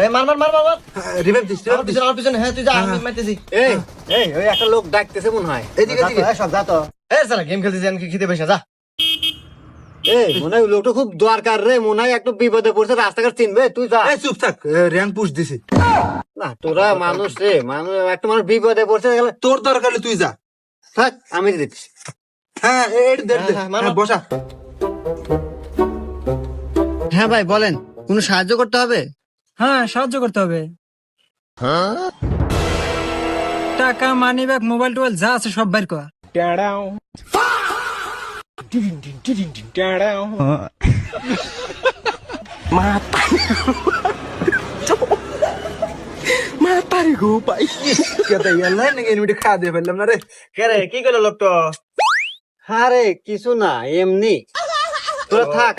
এই মার মার মার মার মার রিভাইভ দিস আমার পিছনে হ্যাঁ তুই যা আমি মারতেছি এই এই ওই একটা লোক ডাকতেছে মনে হয় এদিকে এদিকে সব যা তো এই সালা গেম খেলতেছি আমি খেতে বসে যা এই মনে হয় লোকটা খুব দরকার রে, মনে হয় একটু বিপদে পড়ছে, রাস্তাঘাট চিনবে, তুই যা। এই চুপ থাক, র্যাঙ্ক পুশ দিছি। না তোরা মানুষ রে, মানুষ একটা মানুষ বিপদে পড়ছে গেলে তোর দরকার হলে তুই যা। থাক, আমি দিচ্ছি। হ্যাঁ এই দে দে, হ্যাঁ, মারো। হ্যাঁ, বসা। হ্যাঁ ভাই বলেন, কোনো সাহায্য করতে হবে? হ্যাঁ সাহায্য করতে হবে। টাকা, মানি ব্যাগ, মোবাইল টোবাইল যা আছে সব বের কর। কেতে গেল নাকি এমনি খাওয়া দিয়ে ফেললাম না রে। কে রে কি কইলো লোকটা আরে কিছু না, এমনি। তোরা থাক,